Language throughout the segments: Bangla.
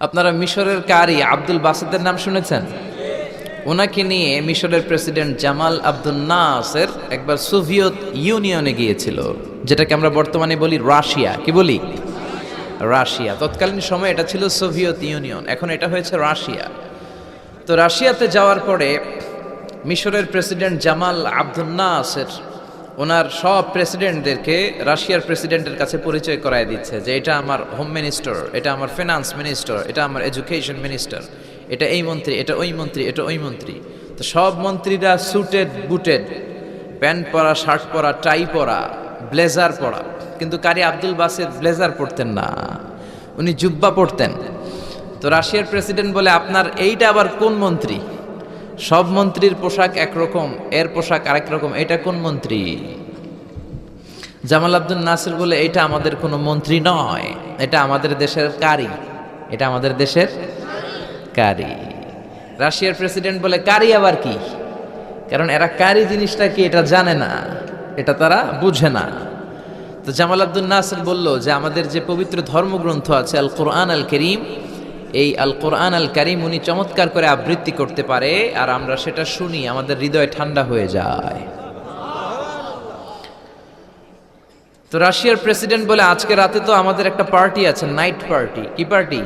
আপনারা মিশরের কারি আব্দুল বাসেদের নাম শুনেছেন? ওনাকে নিয়ে মিশরের প্রেসিডেন্ট জামাল আব্দুল নাসের একবার সোভিয়েত ইউনিয়নে গিয়েছিল, যেটাকে আমরা বর্তমানে বলি রাশিয়া। কি বলি? রাশিয়া। তৎকালীন সময় এটা ছিল সোভিয়েত ইউনিয়ন, এখন এটা হয়েছে রাশিয়া। তো রাশিয়াতে যাওয়ার পরে মিশরের প্রেসিডেন্ট জামাল আব্দুল নাসের ওনার সব প্রেসিডেন্টদেরকে রাশিয়ার প্রেসিডেন্টের কাছে পরিচয় করায় দিচ্ছে যে এটা আমার হোম মিনিস্টার, এটা আমার ফিনান্স মিনিস্টার, এটা আমার এডুকেশন মিনিস্টার, এটা এই মন্ত্রী, এটা ওই মন্ত্রী, এটা ওই মন্ত্রী। তো সব মন্ত্রীরা সুটেড বুটেড, প্যান্ট পরা, শার্ট পরা, টাই পরা, ব্লেজার পরা। কিন্তু কারি আব্দুল বাসেদ ব্লেজার পরতেন না, উনি জুব্বা পরতেন। তো রাশিয়ার প্রেসিডেন্ট বলে, আপনার এইটা আবার কোন মন্ত্রী? সব মন্ত্রীর পোশাক একরকম, এর পোশাক আরেক রকম, এটা কোন মন্ত্রী? জামাল আব্দুল নাসির বলে, এটা আমাদের কোনো মন্ত্রী নয়, এটা আমাদের দেশের কারি, এটা আমাদের দেশের কারি। রাশিয়ার প্রেসিডেন্ট বলে, কারি আবার কি? কারণ এরা কারি জিনিসটা কি এটা জানে না, এটা তারা বুঝে না। তো জামাল আব্দুল নাসির বলল যে আমাদের যে পবিত্র ধর্মগ্রন্থ আছে আল কোরআন আল করিম, এই আল কোরআন আল কারিম উনি চমৎকার করে আবৃত্তি করতে পারে, আর আমরা সেটা শুনি, আমাদের হৃদয় ঠান্ডা হয়ে যায়। তো রাশিয়ার প্রেসিডেন্ট বলে, আজকে রাতে তো আমাদের একটা পার্টি আছে, নাইট পার্টি। কি পার্টি?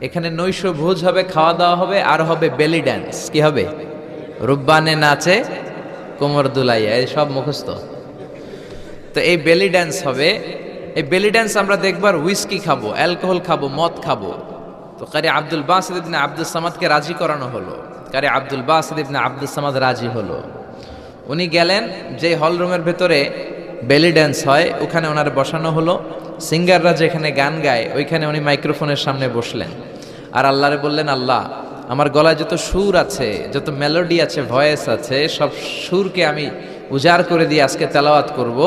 এখানে নৈশ ভোজ হবে, খাওয়া দাওয়া হবে, আর হবে বেলি ড্যান্স। কি হবে? রুব্বানে নাচে কোমর দুলাইয়া, এই সব মুখস্থ। তো এই বেলি ড্যান্স হবে, এই বেলি ড্যান্স আমরা দেখবার, উইস্কি খাবো, অ্যালকোহল খাবো, মদ খাবো। তো কারি আব্দুল বাসিদ ইবনে আব্দুস সামাদকে রাজি করানো হলো। কারি আব্দুল বাসিদ ইবনে আব্দুস সামাদ রাজি হলো। উনি গেলেন, যে হল রুমের ভেতরে বেলি ড্যান্স হয় ওখানে ওনার বসানো হলো। সিঙ্গাররা যেখানে গান গায় ওইখানে উনি মাইক্রোফোনের সামনে বসলেন, আর আল্লাহরে বললেন, আল্লাহ, আমার গলায় যত সুর আছে, যত মেলোডি আছে, ভয়েস আছে, সব সুরকে আমি উজাড় করে দিয়ে আজকে তেলাওয়াত করব।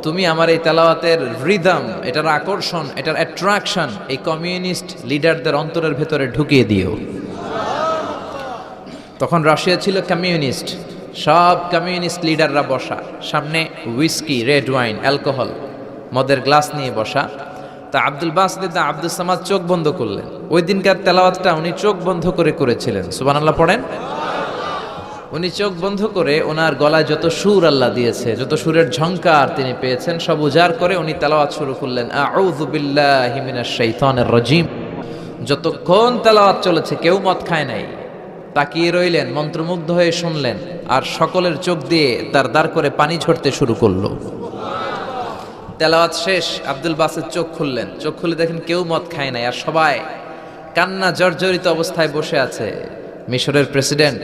তুমি আমার এই তেলাওয়াতের রিদম, এটার আকর্ষণ, এটার অ্যাট্রাকশন এই কমিউনিস্ট লিডারদের অন্তরের ভেতরে ঢুকিয়ে দিও। তখন রাশিয়া ছিল কমিউনিস্ট, সব কমিউনিস্ট লিডাররা বসা, সামনে উইস্কি, রেড ওয়াইন, অ্যালকোহল, মদের গ্লাস নিয়ে বসা। তা আব্দুল বাসিদ আব্দুস সামাদ চোখ বন্ধ করলেন। ওই দিনকার তেলাওয়াতটা উনি চোখ বন্ধ করে করেছিলেন। সুবহানাল্লাহ পড়েন। উনি চোখ বন্ধ করে ওনার গলায় যত সুর আল্লাহ দিয়েছে, যত সুরের ঝংকার তিনি পেয়েছেন, সব উজাড় করে উনি তেলাওয়াত শুরু করলেন, আউযু বিল্লাহি মিনাশ শাইতানির রাজিম। যতক্ষণ তেলাওয়াত চলেছে কেউ মদ খায় নাই, তাকিয়ে রইলেন, মন্ত্রমুগ্ধ হয়ে শুনলেন, আর সকলের চোখ দিয়ে দার দার করে পানি ঝরতে শুরু করলো। তেলাওয়াত শেষ, আব্দুল বাসিদ চোখ খুললেন, চোখ খুলে দেখেন কেউ মদ খায় নাই, আর সবাই কান্না জর্জরিত অবস্থায় বসে আছে। মিশরের প্রেসিডেন্ট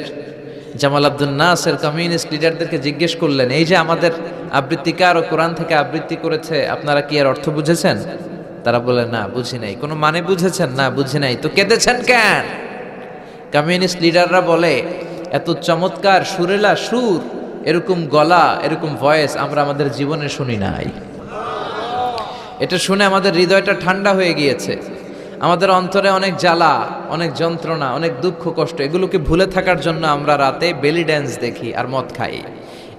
জামাল আব্দুল নাসের কমিউনিস্ট লিডারদেরকে জিজ্ঞেস করলেন, এই যে আমাদের আবৃত্তিকার ও কোরআন থেকে আবৃত্তি করেছে, আপনারা কি এর অর্থ বুঝেছেন? তারা বলে, না বুঝি নাই। কোনো মানে বুঝেছেন? না বুঝি নাই। তো কেঁদেছেন কেন? কমিউনিস্ট লিডাররা বলে, এত চমৎকার সুরেলা সুর, এরকম গলা, এরকম ভয়েস আমরা আমাদের জীবনে শুনি নাই। এটা শুনে আমাদের হৃদয়টা ঠান্ডা হয়ে গিয়েছে, আমাদের অন্তরে অনেক জ্বালা, অনেক যন্ত্রণা, অনেক দুঃখ কষ্ট, এগুলোকে ভুলে থাকার জন্য আমরা রাতে বেলি ড্যান্স দেখি আর মদ খাই।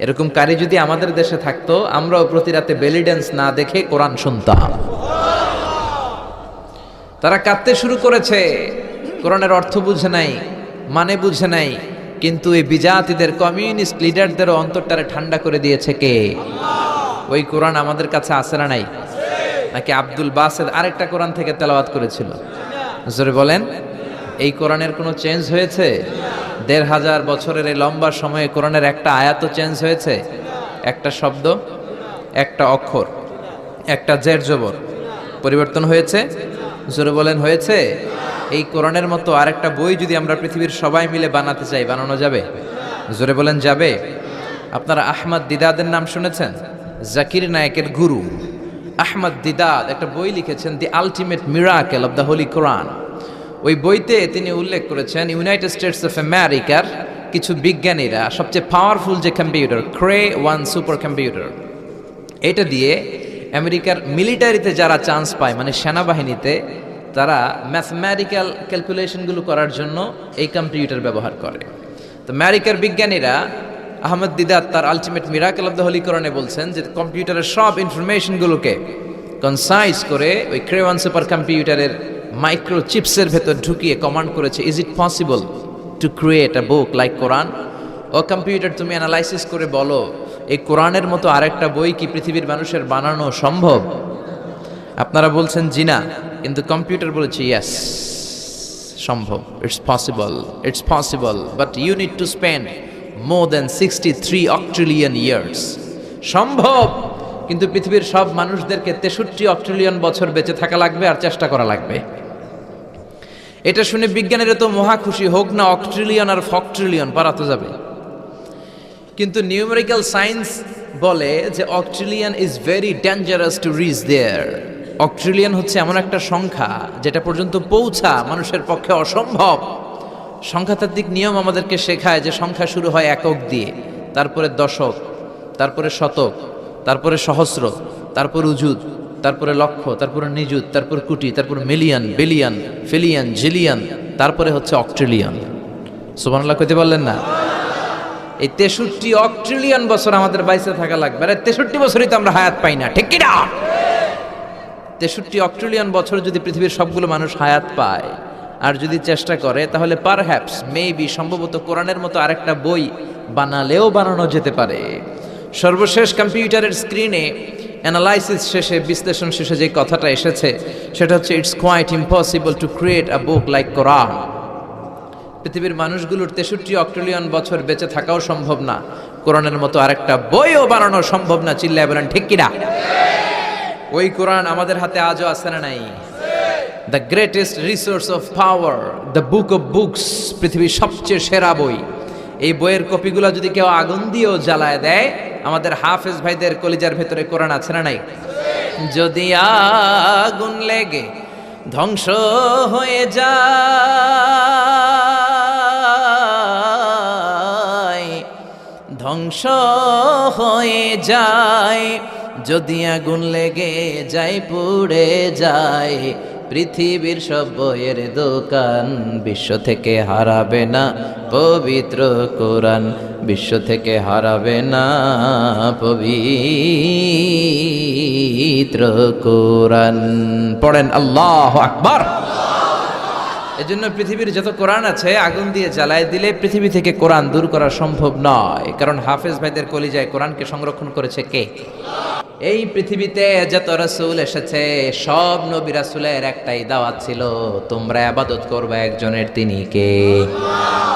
এরকম কারি যদি আমাদের দেশে থাকতো, আমরাও প্রতি রাতে বেলি ড্যান্স না দেখে কোরআন শুনতাম। তারা কাঁদতে শুরু করেছে, কোরআনের অর্থ বুঝে নাই, মানে বুঝে নাই, কিন্তু এই বিজাতিদের কমিউনিস্ট লিডারদেরও অন্তরটারে ঠান্ডা করে দিয়েছে কে? ওই কোরআন আমাদের কাছে আছে না নাই? নাকি আব্দুল বাসিদ আরেকটা কোরআন থেকে তেলাওয়াত করেছিল? জোরে বলেন। এই কোরআনের কোনো চেঞ্জ হয়েছে? ১৫০০ বছরের এই লম্বা সময়ে কোরআনের একটা আয়াত চেঞ্জ হয়েছে? একটা শব্দ, একটা অক্ষর, একটা জের জবর পরিবর্তন হয়েছে? জোরে বলেন, হয়েছে? এই কোরআনের মতো আরেকটা বই যদি আমরা পৃথিবীর সবাই মিলে বানাতে চাই, বানানো যাবে? জোরে বলেন, যাবে? আপনারা আহমদ দিদাদের নাম শুনেছেন? জাকির নায়েকের গুরু আহমদ দিদাদ একটা বই লিখেছেন, the ultimate miracle of the holy Quran. ওই বইতে তিনি উল্লেখ করেছেন, ইউনাইটেড স্টেটস অফ আমেরিকার কিছু বিজ্ঞানীরা সবচেয়ে পাওয়ারফুল যে কম্পিউটার, ক্রে 1 সুপার কম্পিউটার, এটা দিয়ে আমেরিকার মিলিটারিতে যারা চান্স পায়, মানে সেনাবাহিনীতে, তারা ম্যাথমেটিক্যাল ক্যালকুলেশনগুলো করার জন্য এই কম্পিউটার ব্যবহার করে। তো আমেরিকার বিজ্ঞানীরা, আহমদ দিদাত তার ultimate miracle of the Holi কোরআনে বলছেন যে কম্পিউটারের সব ইনফরমেশনগুলোকে কনসাইজ করে ওই ক্রে 1 সুপার কম্পিউটারের মাইক্রোচিপসের ভেতর ঢুকিয়ে কমান্ড করেছে, is it possible to create a book like Quran? ও কম্পিউটার, তুমি অ্যানালাইসিস করে বলো, এই কোরআনের মতো আরেকটা বই কি পৃথিবীর মানুষের বানানো সম্ভব? আপনারা বলছেন জি না, কিন্তু কম্পিউটার বলেছে ইয়েস, সম্ভব, it's possible, but you need to spend more than 63 octillion years. সম্ভব, কিন্তু পৃথিবীর সব মানুষদেরকে 63 অক্ট্রিলিয়ন বছর বেঁচে থাকা লাগবে আর চেষ্টা করা লাগবে। এটা শুনে বিজ্ঞানীরা তো মহা খুশি, হোক না অক্ট্রিলিয়ন আর ফক্ট্রিলিয়ন, পারাতে যাবে। কিন্তু নিউমেরিক্যাল সায়েন্স বলে যে octillion is very dangerous to reach there. Octillion হচ্ছে এমন একটা সংখ্যা যেটা পর্যন্ত পৌঁছা মানুষের পক্ষে অসম্ভব। সংখ্যাতাত্ত্বিক নিয়ম আমাদেরকে শেখায় যে সংখ্যা শুরু হয় একক দিয়ে, তারপরে দশক, তারপরে শতক, তারপরে সহস্র, তারপর উজুদ, তারপরে লক্ষ, তারপরে নিযুত, তারপর কোটি, তারপর মিলিয়ন, বিলিয়ন, ফিলিয়ন, জিলিয়ন, তারপরে হচ্ছে অক্ট্রিলিয়ন। সুবহানাল্লাহ কইতে পারলেন না? এই 63 অক্ট্রিলিয়ন বছর আমাদের বাইসে থাকা লাগবে। আরে 63 বছরই তো আমরা হায়াত পাই না, ঠিক কি না? 63 অক্ট্রিলিয়ন বছর যদি পৃথিবীর সবগুলো মানুষ হায়াত পায় আর যদি চেষ্টা করে, তাহলে পারহ্যাপস, মেবি, সম্ভবত কোরআনের মতো আরেকটা বই বানালেও বানানো যেতে পারে। সর্বশেষ কম্পিউটারের স্ক্রিনে অ্যানালাইসিস শেষে, বিশ্লেষণ শেষে যে কথাটা এসেছে সেটা হচ্ছে, it's quite impossible to create a book like Quran. পৃথিবীর মানুষগুলোর 63 অক্ট্রিলিয়ন বছর বেঁচে থাকাও সম্ভব না, কোরআনের মতো আরেকটা বইও বানানো সম্ভব না। চিল্লায় বলেন ঠিক কিনা? ওই কোরআন আমাদের হাতে আজও আছে না নাই? The greatest resource of power, the book of books, পৃথিবীর সবচেয়ে সেরা বই। এই বইয়ের কপিগুলো যদি কেউ আগুন দিয়েও জ্বালায় দেয়, আমাদের হাফেজ ভাইদের কলিজার ভেতরে কোরআন আছে না নাই? যদি আগুন লেগে ধ্বংস হয়ে যায়, ধ্বংস হয়ে যায়, যদি আগুন লেগে যায়, পুড়ে যায় পৃথিবীর সব বইয়ের দোকান, বিশ্ব থেকে হারাবে না পবিত্র কোরআন, বিশ্ব থেকে হারাবে না পবিত্র কোরআন। পড়েন আল্লাহু আকবার। এজন্য পৃথিবীর যত কোরআন আছে আগুন দিয়ে জ্বালায় দিলে পৃথিবী থেকে কোরআন দূর করা সম্ভব নয়, কারণ হাফেজ ভাইদের কলিজায় কোরআনকে সংরক্ষণ করেছে কে? এই পৃথিবীতে যত রাসূল এসেছে, সব নবী রাসূলের একটাই দাওয়াত ছিল, তোমরা ইবাদত করবে একজনের, তিনি কে?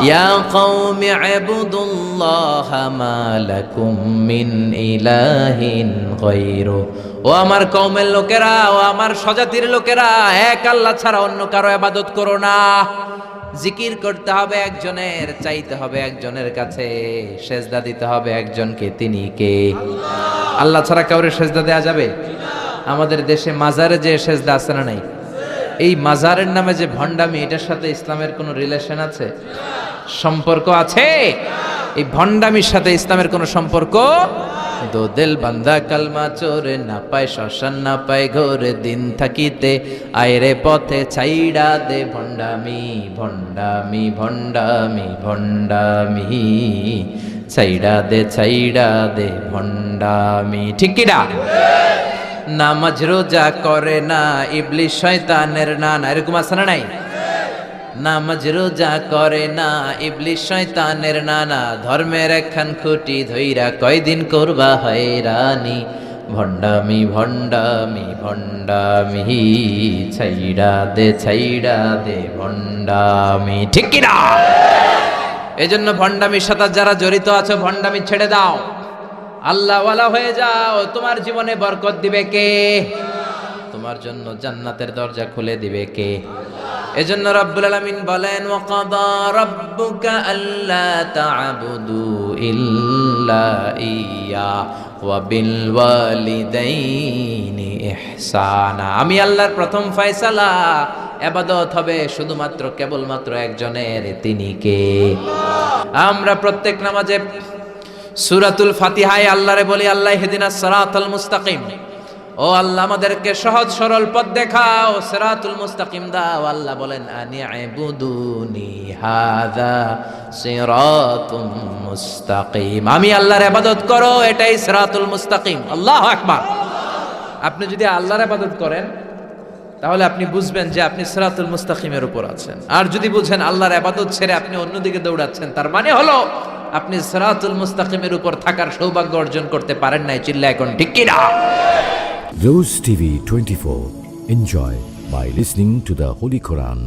ইয়া কওমি ইবুদুল্লাহা মা লাকুম মিন ইলাহিন গায়রু। ও আমার কওমের লোকেরা, ও আমার স্বজাতির লোকেরা, এক আল্লাহ ছাড়া অন্য কারো ইবাদত করো না। জিকির করতে হবে একজনের, চাইতে হবে একজনের কাছে, সেজদা দিতে হবে একজনকে, তিনি কে? আল্লাহ ছাড়া কাউরে সেজদা দেয়া যাবে? আমাদের দেশে মাজারে যে সেজদা আছে না নাই? এই মাজারের নামে যে ভণ্ডামি, এটার সাথে ইসলামের কোনো রিলেশন আছে? সম্পর্ক আছে? এই ভণ্ডামির সাথে ইসলামের কোনো সম্পর্ক? দো দিল বান্দা কালমা চোরে, না পায় শ্মশান না পায় ঘোরে, দিন থাকিতে আয়রে পথে ছাইড়া দে ভণ্ডামি, ভণ্ডামি, ভণ্ডামি, ভণ্ডামি, ছাইড়া দে ভণ্ডামি, ঠিক কিনা? নামাজ রোজা করে না, ইবলিস শয়তানের নানা, এরকম আছে না নাই? নামাজ রোজা করে না, ইবলিস শয়তানের নানা, ধর্মের একখান খুঁটি ধইরা কয়দিন করবা হয়রানি, ভণ্ডামি, ভণ্ডামি, ভণ্ডামি, ছাইড়া দে ভণ্ডামি, ঠিক কিনা? এই জন্য ভণ্ডামির সাথে যারা জড়িত আছো, ভণ্ডামি ছেড়ে দাও, আল্লাহওয়ালা হয়ে যাও। তোমার জীবনে বরকত দিবে কে? তোমার জন্য জান্নাতের দরজা খুলে দিবে কে? এজন্য রব্বুল আলামিন বলেন, ওয়াকাদা রাব্বুকা আল্লা তা'বুদু ইল্লা ইয়্যা ওয়া বিল ওয়ালিদাইনি ইহসানা। আমি আল্লাহর প্রথম ফয়সালা, ইবাদত হবে শুধুমাত্র কেবলমাত্র একজনের, তিনি কে? আমরা প্রত্যেক নামাজে সূরাতুল ফাতিহায় আল্লাহরে বলি, আল্লাহ ইহদিনাস সিরাতাল মুস্তাকিম, ও আল্লাহ আমাদেরকে সহজ সরল পথ দেখাও, সিরাতুল মুস্তাকিম দাও। আল্লাহ বলেন, আনি ইবুদুনি হাযা সিরাতুম মুস্তাকিম, আমি আল্লাহর ইবাদত করো, এটাই সিরাতুল মুস্তাকিম। আল্লাহু আকবার। আপনি যদি আল্লাহর ইবাদত করেন, তাহলে আপনি বুঝবেন যে আপনি সিরাতুল মুস্তাকিমের উপর আছেন। আর যদি বুঝেন আল্লাহর ইবাদত ছেড়ে আপনি অন্যদিকে দৌড়াচ্ছেন, তার মানে হলো আপনি সিরাতুল মুস্তাকিমের উপর থাকার সৌভাগ্য অর্জন করতে পারেন নাই। চিল্লা এখন ঠিক কি না? Rose TV 24. Enjoy by listening to the Holy Quran.